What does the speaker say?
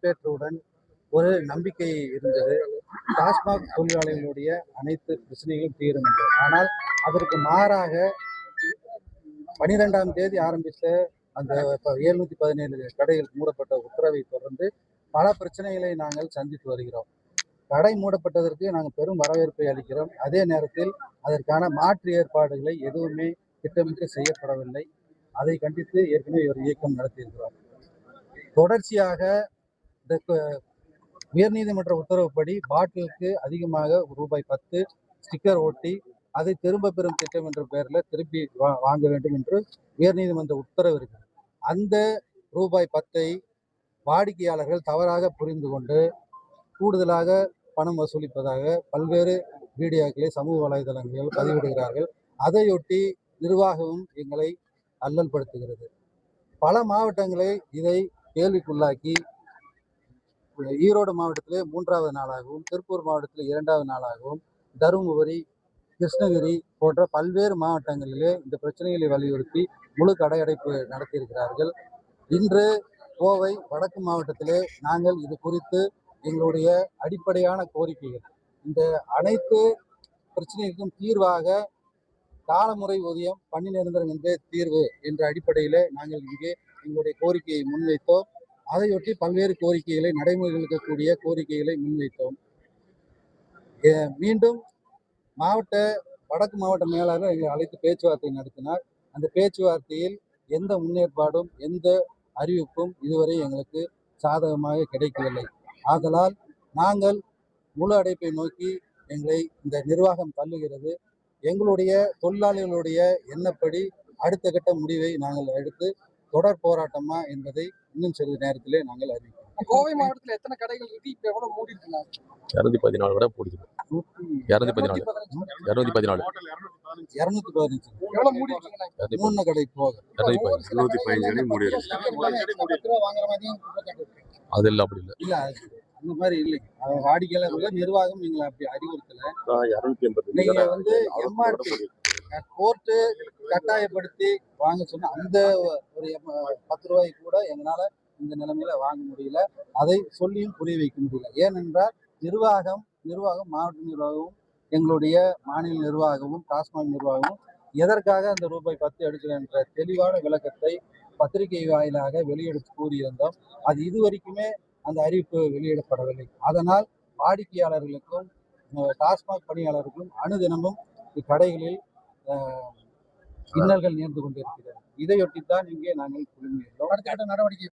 பொறுப்பேற்றவுடன் ஒரு நம்பிக்கை இருந்தது. டாஸ்மாக் தொழிலாளர்களுடைய அனைத்து பிரச்சனைகளும் தீரும் என்று. ஆனால் அதற்கு மாறாக 12ஆம் தேதி ஆரம்பித்த அந்த 717 கடைகள் மூடப்பட்ட உத்தரவை தொடர்ந்து பல பிரச்சனைகளை நாங்கள் சந்தித்து வருகிறோம். கடை மூடப்பட்டதற்கு நாங்கள் பெரும் வரவேற்பை அளிக்கிறோம். அதே நேரத்தில் அதற்கான மாற்று ஏற்பாடுகளை எதுவுமே திட்டமிட்டு செய்யப்படவில்லை. அதை கண்டித்து ஏற்கனவே ஒரு இயக்கம் நடத்தியிருக்கிறோம். தொடர்ச்சியாக இந்த உயர்நீதிமன்ற உத்தரவுப்படி பாட்டிலுக்கு அதிகமாக ரூபாய் 10 ஸ்டிக்கர் ஒட்டி அதை திரும்ப பெறும் திட்டம் என்ற பெயரில் திருப்பி வாங்க வேண்டும் என்று உயர்நீதிமன்ற உத்தரவு இருக்கிறது. அந்த ரூபாய் 10ஐ வாடிக்கையாளர்கள் தவறாக புரிந்து கொண்டு கூடுதலாக பணம் வசூலிப்பதாக பல்வேறு வீடியோக்களை சமூக வலைதளங்களில் பதிவிடுகிறார்கள். அதையொட்டி நிர்வாகமும் எங்களை அல்லல் படுத்துகிறது. பல மாவட்டங்களை இதை கேள்விக்குள்ளாக்கி ஈரோடு மாவட்டத்திலே 3வது நாளாகவும், திருப்பூர் மாவட்டத்தில் 2வது நாளாகவும், தருமபுரி, கிருஷ்ணகிரி போன்ற பல்வேறு மாவட்டங்களிலே இந்த பிரச்சனைகளை வலியுறுத்தி முழு கடையடைப்பு நடத்தியிருக்கிறார்கள். இன்று கோவை வடக்கு மாவட்டத்திலே நாங்கள் இது குறித்து எங்களுடைய அடிப்படையான கோரிக்கைகள், இந்த அனைத்து பிரச்சனைக்கும் தீர்வாக காலமுறை ஊதியம், பணி நிரந்தரம் என்றே தீர்வு என்ற அடிப்படையில் நாங்கள் இங்கே எங்களுடைய கோரிக்கையை முன்வைத்தோம். அதையொட்டி பல்வேறு கோரிக்கைகளை நடைமுறையில் இருக்கக்கூடிய கோரிக்கைகளை முன்வைத்தோம். மீண்டும் வடக்கு மாவட்ட மேலாளர் எங்களை அழைத்து பேச்சுவார்த்தை நடத்தினார். அந்த பேச்சுவார்த்தையில் எந்த முன்னேற்பாடும் எந்த அறிவிப்பும் இதுவரை எங்களுக்கு சாதகமாக கிடைக்கவில்லை. ஆதலால் நாங்கள் முழு அடைப்பை நோக்கி எங்களை இந்த நிர்வாகம் தள்ளுகிறது. எங்களுடைய தொழிலாளர்களுடைய எண்ணப்படி அடுத்த கட்ட முடிவை நாங்கள் எடுத்து தொடர் போராட்டமா என்பதை இன்னும் சிறிது நேரத்திலே நாங்கள் அறிவிப்போம். கோவை மாவட்டத்தில் எத்தனை கடைகள் இருக்கு? இப்ப எவ்வளவு மூடி இருக்காங்க? 214 கடை மூடிருக்கு. 214 எவ்வளவு மூடி இருக்குங்க? 3 கடை போக 215 கடை மூடி இருக்கு. அதெல்லாம் அப்படி இல்லை. இல்ல அந்த மாதிரி இல்லைங்க. வாடிக்கையாளர்கள் நிர்வாகம் எங்களை அப்படி அறிவுறுத்தல. 280 நீங்க வந்து எம்ஆர்பி கோர்ட்டு கட்டாயப்படுத்தி வாங்க சொன்ன அந்த ஒரு 10 ரூபாய்க்கு கூட எங்களால இந்த நிலைமையில வாங்க முடியல. அதை சொல்லியும் புரிய வைக்க முடியல. ஏனென்றால் நிர்வாகம் மாவட்ட நிர்வாகமும் எங்களுடைய மாநில நிர்வாகமும் டாஸ்மாக் நிர்வாகமும் எதற்காக அந்த ரூபாய் 10 எடுக்கிறேன் என்ற தெளிவான விளக்கத்தை பத்திரிகை வாயிலாக வெளியெடுத்து கூறியிருந்தோம். அது இதுவரைக்குமே அந்த அறிவிப்பு வெளியிடப்படவில்லை. அதனால் வாடிக்கையாளர்களுக்கும் டாஸ்மாக் பணியாளர்களுக்கும் அனுதினமும் கடைகளில் இன்னல்கள் நேர்ந்து கொண்டிருக்கிறது. இதையொட்டித்தான் இங்கே நாங்கள் குழுமியுள்ளோம். அடுத்த கட்ட நடவடிக்கை